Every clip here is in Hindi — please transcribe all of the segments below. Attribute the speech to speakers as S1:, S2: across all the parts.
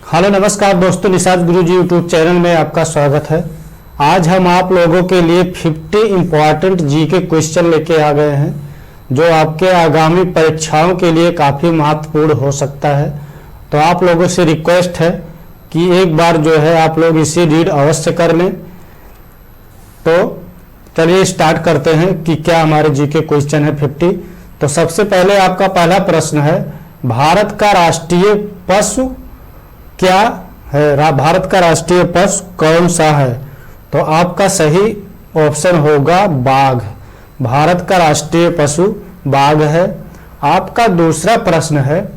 S1: हेलो नमस्कार दोस्तों, निषाद गुरुजी यूट्यूब चैनल में आपका स्वागत है। आज हम आप लोगों के लिए 50 इम्पॉर्टेंट जीके क्वेश्चन लेके आ गए हैं जो आपके आगामी परीक्षाओं के लिए काफ़ी महत्वपूर्ण हो सकता है। तो आप लोगों से रिक्वेस्ट है कि एक बार जो है आप लोग इसे रीड अवश्य कर लें। तो चलिए स्टार्ट करते हैं कि क्या हमारे जीके क्वेश्चन है 50। तो सबसे पहले आपका पहला प्रश्न है, भारत का राष्ट्रीय पशु क्या है? भारत का राष्ट्रीय पशु कौन सा है? तो आपका सही ऑप्शन होगा बाघ। भारत का राष्ट्रीय पशु बाघ है। आपका दूसरा प्रश्न है,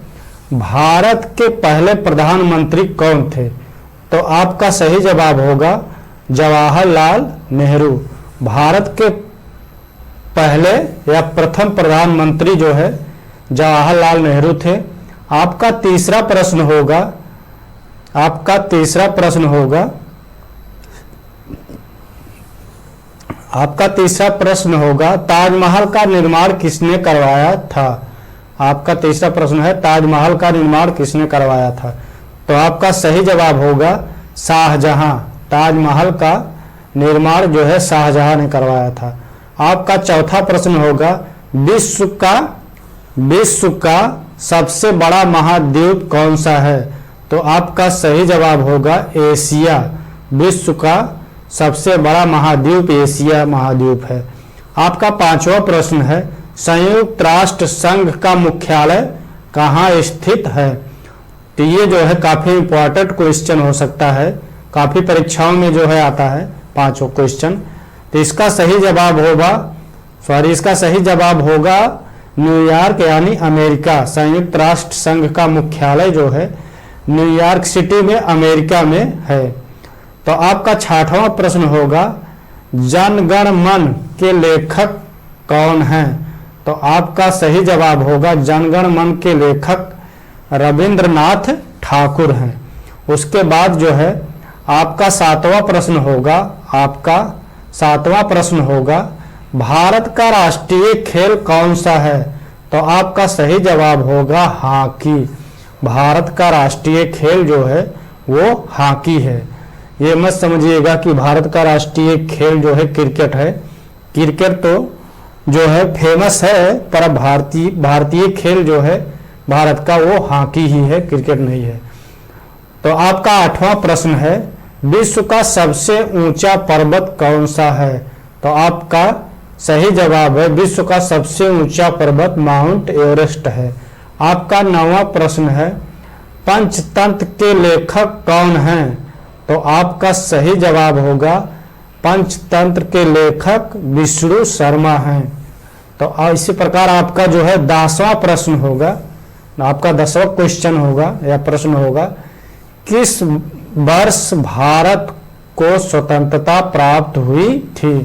S1: भारत के पहले प्रधानमंत्री कौन थे? तो आपका सही जवाब होगा जवाहरलाल नेहरू। भारत के पहले या प्रथम प्रधानमंत्री जो है जवाहरलाल नेहरू थे। आपका तीसरा प्रश्न होगा ताजमहल का निर्माण किसने करवाया था? आपका तीसरा प्रश्न है ताजमहल का निर्माण किसने करवाया था? तो आपका सही जवाब होगा शाहजहां। ताजमहल का निर्माण जो है शाहजहां ने करवाया था। आपका चौथा प्रश्न होगा विश्व का सबसे बड़ा महाद्वीप कौन सा है? तो आपका सही जवाब होगा एशिया। विश्व का सबसे बड़ा महाद्वीप एशिया महाद्वीप है। आपका पांचवा प्रश्न है, संयुक्त राष्ट्र संघ का मुख्यालय कहाँ स्थित है? तो ये जो है काफी इंपॉर्टेंट क्वेश्चन हो सकता है, काफी परीक्षाओं में जो है आता है पांचों क्वेश्चन। तो इसका सही जवाब होगा न्यूयॉर्क यानी अमेरिका। संयुक्त राष्ट्र संघ का मुख्यालय जो है न्यूयॉर्क सिटी में अमेरिका में है। तो आपका छठवां प्रश्न होगा जन गण मन के लेखक कौन हैं? तो आपका सही जवाब होगा जन गण मन के लेखक रविंद्रनाथ ठाकुर हैं। उसके बाद जो है आपका सातवां प्रश्न होगा भारत का राष्ट्रीय खेल कौन सा है? तो आपका सही जवाब होगा हॉकी। भारत का राष्ट्रीय खेल जो है वो हॉकी है। ये मत समझिएगा कि भारत का राष्ट्रीय खेल जो है क्रिकेट है। क्रिकेट तो जो है फेमस है, पर भारतीय खेल जो है भारत का वो हॉकी ही है, क्रिकेट नहीं है। तो आपका आठवां प्रश्न है विश्व का सबसे ऊंचा पर्वत कौन सा है? तो आपका सही जवाब है विश्व का सबसे ऊंचा पर्वत माउंट एवरेस्ट है। आपका नौवां प्रश्न है पंचतंत्र के लेखक कौन हैं? तो आपका सही जवाब होगा पंचतंत्र के लेखक विष्णु शर्मा हैं। तो इसी प्रकार आपका जो है 10वां प्रश्न होगा, आपका 10वां क्वेश्चन होगा या प्रश्न होगा किस वर्ष भारत को स्वतंत्रता प्राप्त हुई थी?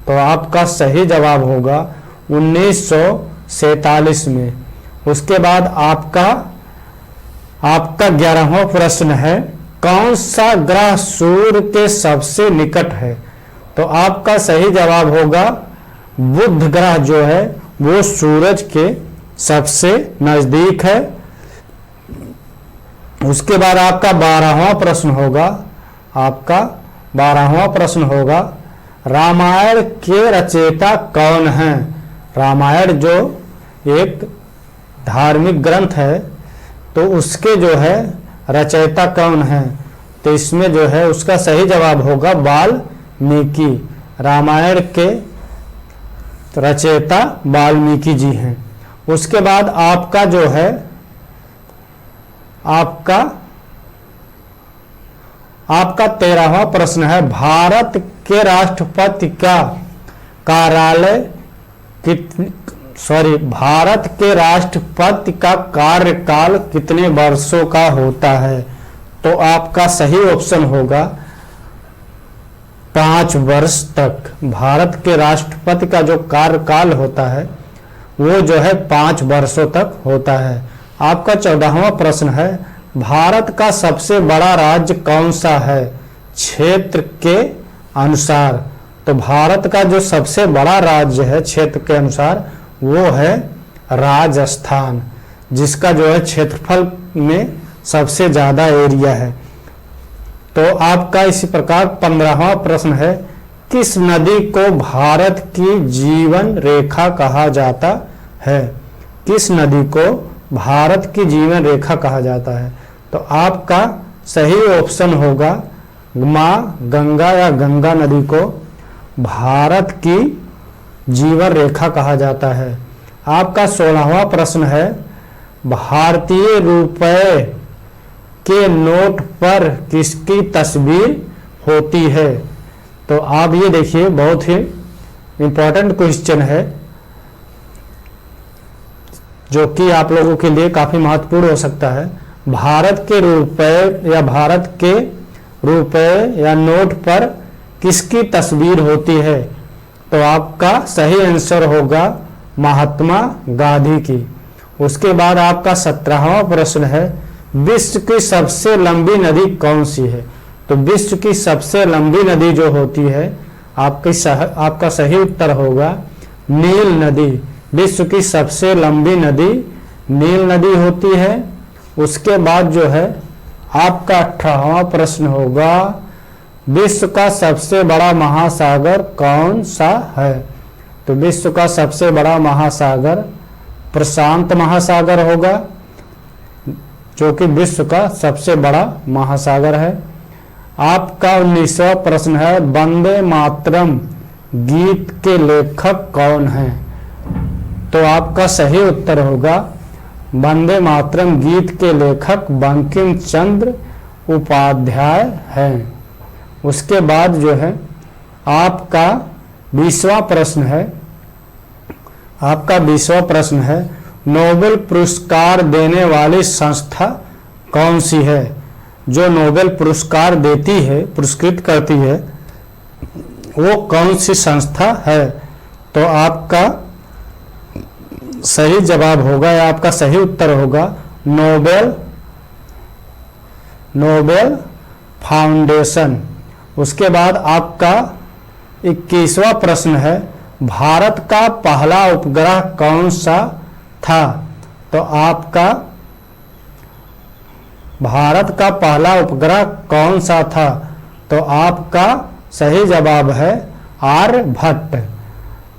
S1: तो आपका सही जवाब होगा 1947 में। उसके बाद आपका 11वां प्रश्न है कौन सा ग्रह सूर्य के सबसे निकट है? तो आपका सही जवाब होगा बुध ग्रह जो है वो सूरज के सबसे नजदीक है। उसके बाद आपका 12वां प्रश्न होगा रामायण के रचयिता कौन हैं? रामायण जो एक धार्मिक ग्रंथ है तो उसके जो है रचयिता कौन है? तो इसमें जो है उसका सही जवाब होगा वाल्मीकि। रामायण के रचयिता वाल्मीकि जी हैं। उसके बाद आपका जो है आपका 13वां प्रश्न है भारत के राष्ट्रपति का कार्यालय भारत के राष्ट्रपति का कार्यकाल कितने वर्षों का होता है? तो आपका सही ऑप्शन होगा 5 वर्ष तक। भारत के राष्ट्रपति का जो कार्यकाल होता है वो जो है 5 वर्षों तक होता है। आपका 14वां प्रश्न है भारत का सबसे बड़ा राज्य कौन सा है क्षेत्र के अनुसार? तो भारत का जो सबसे बड़ा राज्य है क्षेत्र के अनुसार वो है राजस्थान, जिसका जो है क्षेत्रफल में सबसे ज़्यादा एरिया है। तो आपका इसी प्रकार 15वां प्रश्न है, किस नदी को भारत की जीवन रेखा कहा जाता है? किस नदी को भारत की जीवन रेखा कहा जाता है? तो आपका सही ऑप्शन होगा माँ गंगा या गंगा नदी को भारत की जीवन रेखा कहा जाता है। आपका 16वां प्रश्न है, भारतीय रुपए के नोट पर किसकी तस्वीर होती है? तो आप ये देखिए, बहुत ही इंपॉर्टेंट क्वेश्चन है जो कि आप लोगों के लिए काफी महत्वपूर्ण हो सकता है। भारत के रुपए या नोट पर किसकी तस्वीर होती है? तो आपका सही आंसर होगा महात्मा गांधी की। उसके बाद आपका 17वां प्रश्न है, विश्व की सबसे लंबी नदी कौन सी है? तो विश्व की सबसे लंबी नदी जो होती है आपका सही उत्तर होगा नील नदी। विश्व की सबसे लंबी नदी नील नदी होती है। उसके बाद जो है आपका 18वां प्रश्न होगा, विश्व का सबसे बड़ा महासागर कौन सा है? तो विश्व का सबसे बड़ा महासागर प्रशांत महासागर होगा, जो कि विश्व का सबसे बड़ा महासागर है। आपका 19वां प्रश्न है, वंदे मातरम गीत के लेखक कौन हैं? तो आपका सही उत्तर होगा वंदे मातरम गीत के लेखक बंकिम चंद्र उपाध्याय हैं। उसके बाद जो है आपका 20वां प्रश्न है, नोबेल पुरस्कार देने वाली संस्था कौन सी है? जो नोबेल पुरस्कार देती है, पुरस्कृत करती है, वो कौन सी संस्था है? तो आपका सही जवाब होगा या आपका सही उत्तर होगा नोबेल फाउंडेशन। उसके बाद आपका 21वां प्रश्न है, भारत का पहला उपग्रह कौन सा था? तो आपका भारत का पहला उपग्रह कौन सा था? तो आपका सही जवाब है आर्यभट्ट।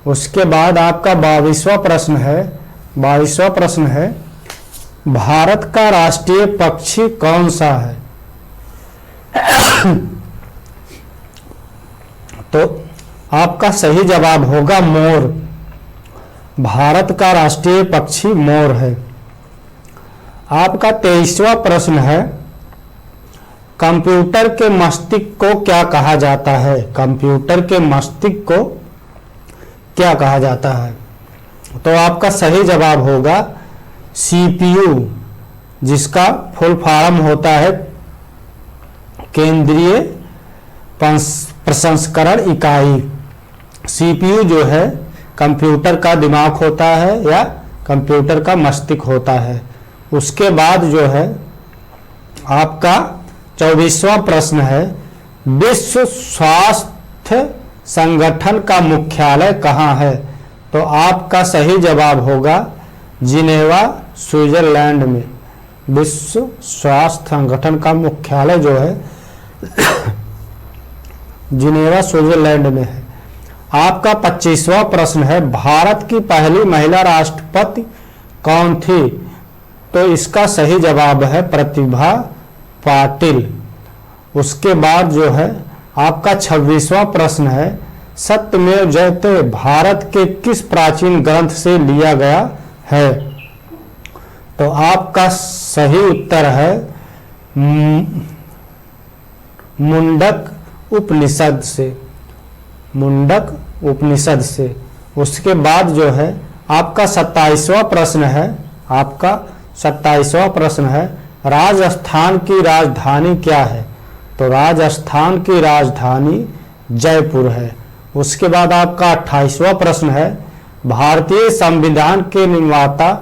S1: उसके बाद आपका 22वां प्रश्न है, भारत का राष्ट्रीय पक्षी कौन सा है? तो आपका सही जवाब होगा मोर। भारत का राष्ट्रीय पक्षी मोर है। आपका 23वां प्रश्न है, कंप्यूटर के मस्तिष्क को क्या कहा जाता है? कंप्यूटर के मस्तिष्क को क्या कहा जाता है? तो आपका सही जवाब होगा सीपीयू, जिसका फुल फॉर्म होता है केंद्रीय प्रसंस्करण इकाई। सीपीयू जो है कंप्यूटर का दिमाग होता है या कंप्यूटर का मस्तिष्क होता है। उसके बाद जो है आपका 24वां प्रश्न है, विश्व स्वास्थ्य संगठन का मुख्यालय कहाँ है? तो आपका सही जवाब होगा जिनेवा, स्विट्जरलैंड में। विश्व स्वास्थ्य संगठन का मुख्यालय जो है जिनेवा, स्विट्जरलैंड में है। आपका 25वां प्रश्न है, भारत की पहली महिला राष्ट्रपति कौन थी? तो इसका सही जवाब है प्रतिभा पाटिल। उसके बाद जो है आपका 26वां प्रश्न है, सत्यमेव जयते भारत के किस प्राचीन ग्रंथ से लिया गया है? तो आपका सही उत्तर है मुंडक उपनिषद से। मुंडक उपनिषद से। उसके बाद जो है आपका 27वां प्रश्न है, राजस्थान की राजधानी क्या है? तो राजस्थान की राजधानी जयपुर है। उसके बाद आपका 28वां प्रश्न है, भारतीय संविधान के निर्माता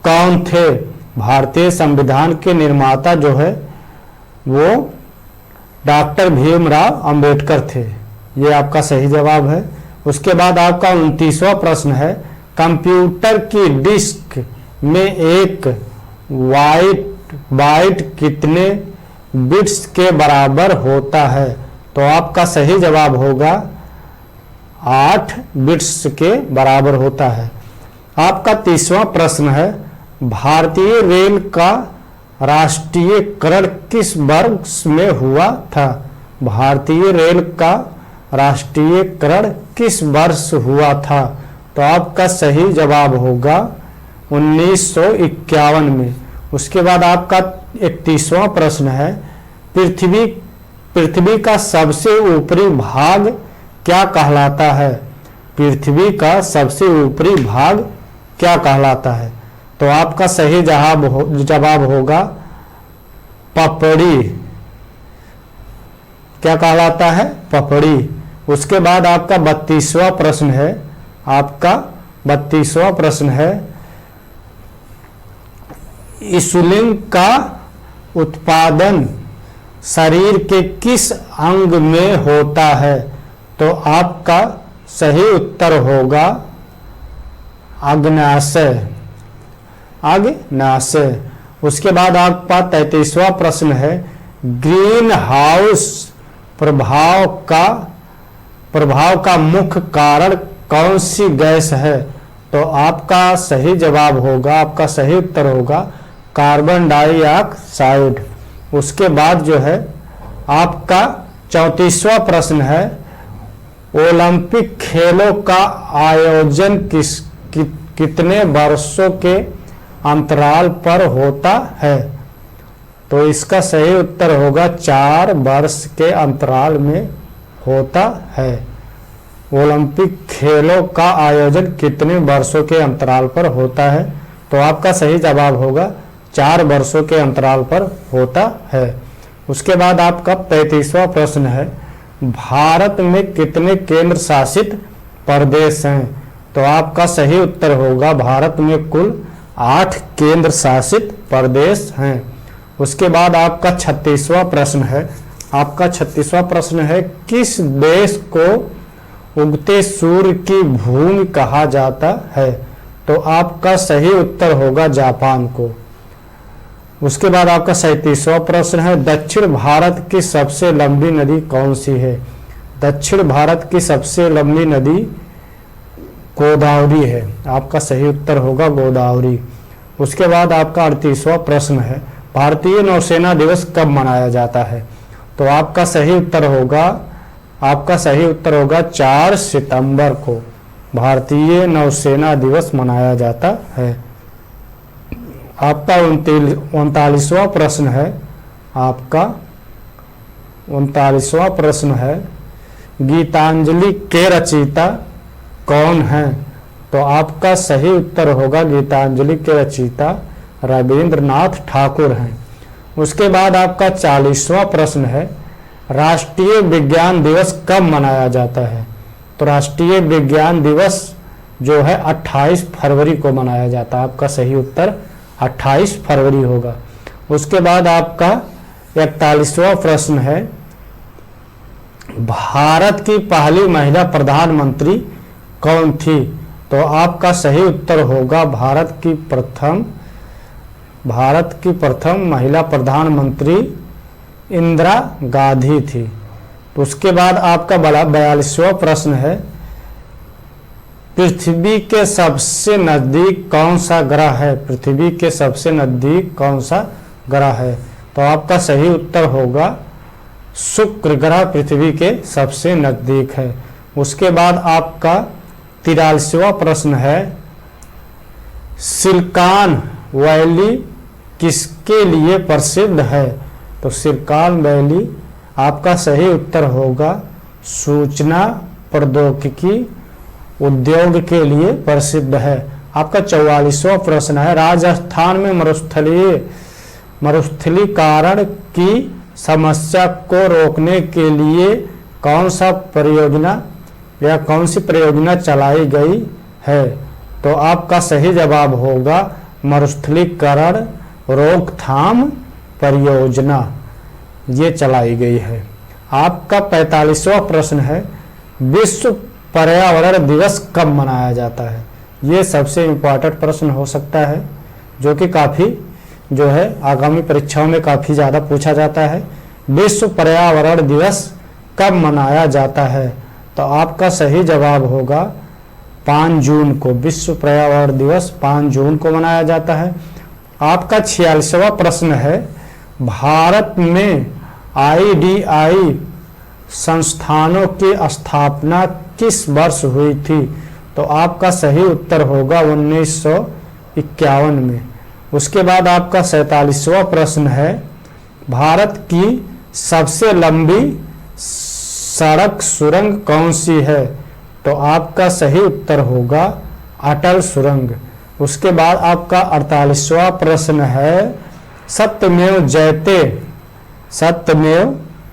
S1: कौन थे? भारतीय संविधान के निर्माता जो है वो डॉक्टर भीमराव अंबेडकर थे। ये आपका सही जवाब है। उसके बाद आपका 29वां प्रश्न है, कंप्यूटर की डिस्क में एक बाइट कितने बिट्स के बराबर होता है? तो आपका सही जवाब होगा 8 बिट्स के बराबर होता है। आपका 30वां प्रश्न है, भारतीय रेल का राष्ट्रीयकरण किस वर्ष में हुआ था? भारतीय रेल का राष्ट्रीयकरण किस वर्ष हुआ था? तो आपका सही जवाब होगा 1951 में। उसके बाद आपका 31वां प्रश्न है, पृथ्वी का सबसे ऊपरी भाग क्या कहलाता है? पृथ्वी का सबसे ऊपरी भाग क्या कहलाता है? तो आपका सही जवाब होगा पपड़ी। क्या कहलाता है? पपड़ी। उसके बाद आपका 32वां प्रश्न है, आपका 32वां प्रश्न है, इंसुलिन का उत्पादन शरीर के किस अंग में होता है? तो आपका सही उत्तर होगा अग्नाशय। अग्नाशय। उसके बाद आपका 33वां प्रश्न है, ग्रीन हाउस प्रभाव का मुख्य कारण कौन सी गैस है? तो आपका सही जवाब होगा, आपका सही उत्तर होगा कार्बन डाइऑक्साइड। उसके बाद जो है आपका 34वां प्रश्न है, ओलंपिक खेलों का आयोजन कितने वर्षों के अंतराल पर होता है? तो इसका सही उत्तर होगा 4 वर्ष के अंतराल में होता है। ओलंपिक खेलों का आयोजन कितने वर्षों के अंतराल पर होता है? तो आपका सही जवाब होगा 4 वर्षों के अंतराल पर होता है। उसके बाद आपका 35वां प्रश्न है, भारत में कितने केंद्र शासित प्रदेश हैं? तो आपका सही उत्तर होगा भारत में कुल 8 केंद्र शासित प्रदेश हैं। उसके बाद आपका 36वां प्रश्न है, आपका 36वां प्रश्न है, किस देश को उगते सूर्य की भूमि कहा जाता है? तो आपका सही उत्तर होगा जापान को। उसके बाद आपका 37वां प्रश्न है, दक्षिण भारत की सबसे लंबी नदी कौन सी है? दक्षिण भारत की सबसे लंबी नदी गोदावरी है। आपका सही उत्तर होगा गोदावरी। उसके बाद आपका 38वां प्रश्न है, भारतीय नौसेना दिवस कब मनाया जाता है? तो आपका सही उत्तर होगा, आपका सही उत्तर होगा 4 सितंबर को भारतीय नौसेना दिवस मनाया जाता है। आपका 39वां प्रश्न है, आपका 39वां प्रश्न है, गीतांजलि के रचयिता कौन है? तो आपका सही उत्तर होगा गीतांजलि के रचयिता रविंद्रनाथ ठाकुर हैं। उसके बाद आपका 40वां प्रश्न है, राष्ट्रीय विज्ञान दिवस कब मनाया जाता है? तो राष्ट्रीय विज्ञान दिवस जो है 28 फरवरी को मनाया जाता है। आपका सही उत्तर 28 फरवरी होगा। उसके बाद आपका 41वां प्रश्न है, भारत की पहली महिला प्रधानमंत्री कौन थी? तो आपका सही उत्तर होगा भारत की प्रथम महिला प्रधानमंत्री इंदिरा गांधी थी। उसके बाद आपका 42वां प्रश्न है, पृथ्वी के सबसे नजदीक कौन सा ग्रह है? पृथ्वी के सबसे नजदीक कौन सा ग्रह है? तो आपका सही उत्तर होगा शुक्र ग्रह पृथ्वी के सबसे नजदीक है। उसके बाद आपका 43वां प्रश्न है, सिलिकॉन वैली किसके लिए प्रसिद्ध है? तो सिलिकॉन वैली आपका सही उत्तर होगा सूचना प्रौद्योगिकी उद्योग के लिए प्रसिद्ध है। आपका 44वां प्रश्न है, राजस्थान में मरुस्थलीकरण की समस्या को रोकने के लिए कौन सा परियोजना या कौन सी परियोजना चलाई गई है? तो आपका सही जवाब होगा मरुस्थलीकरण रोकथाम परियोजना, ये चलाई गई है। आपका 45वां प्रश्न है, विश्व पर्यावरण दिवस कब मनाया जाता है? ये सबसे इम्पोर्टेंट प्रश्न हो सकता है, जो कि काफ़ी जो है आगामी परीक्षाओं में काफ़ी ज़्यादा पूछा जाता है। विश्व पर्यावरण दिवस कब मनाया जाता है? तो आपका सही जवाब होगा 5 जून को। विश्व पर्यावरण दिवस 5 जून को मनाया जाता है। आपका 46वां प्रश्न है, भारत में IDI संस्थानों की स्थापना किस वर्ष हुई थी? तो आपका सही उत्तर होगा 1951 में। उसके बाद आपका 47वां प्रश्न है, भारत की सबसे लंबी सड़क सुरंग कौन सी है? तो आपका सही उत्तर होगा अटल सुरंग। उसके बाद आपका 48वां प्रश्न है, सत्यमेव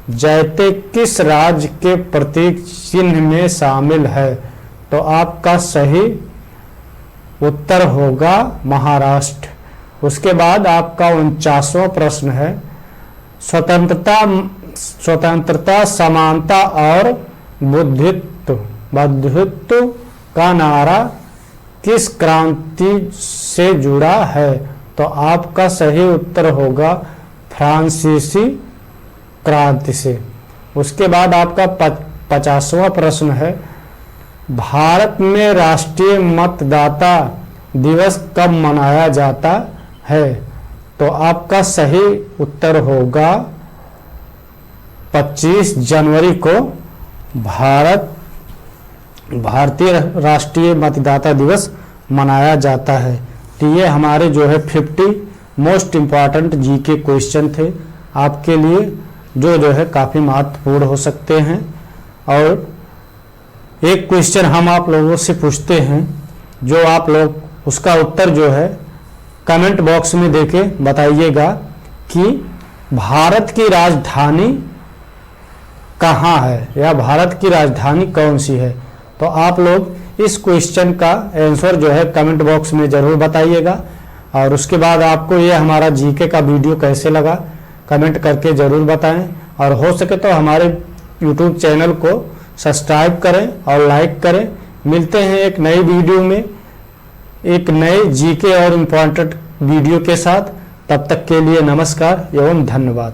S1: जयते किस राज्य के प्रतीक चिन्ह में शामिल है? तो आपका सही उत्तर होगा महाराष्ट्र। उसके बाद आपका 49वां प्रश्न है, स्वतंत्रता समानता और बंधुत्व का नारा किस क्रांति से जुड़ा है? तो आपका सही उत्तर होगा फ्रांसीसी क्रांति से। उसके बाद आपका 50वां प्रश्न है, भारत में राष्ट्रीय मतदाता दिवस कब मनाया जाता है? तो आपका सही उत्तर होगा 25 जनवरी को भारतीय राष्ट्रीय मतदाता दिवस मनाया जाता है। तो ये हमारे जो है 50 मोस्ट इम्पॉर्टेंट जीके क्वेश्चन थे आपके लिए, जो है काफ़ी महत्वपूर्ण हो सकते हैं। और एक क्वेश्चन हम आप लोगों से पूछते हैं, जो आप लोग उसका उत्तर जो है कमेंट बॉक्स में देके बताइएगा कि भारत की राजधानी कहाँ है या भारत की राजधानी कौन सी है। तो आप लोग इस क्वेश्चन का आंसर जो है कमेंट बॉक्स में ज़रूर बताइएगा। और उसके बाद आपको ये हमारा जीके का वीडियो कैसे लगा कमेंट करके ज़रूर बताएं। और हो सके तो हमारे यूट्यूब चैनल को सब्सक्राइब करें और लाइक करें। मिलते हैं एक नई वीडियो में एक नए जीके और इम्पोर्टेंट वीडियो के साथ। तब तक के लिए नमस्कार एवं धन्यवाद।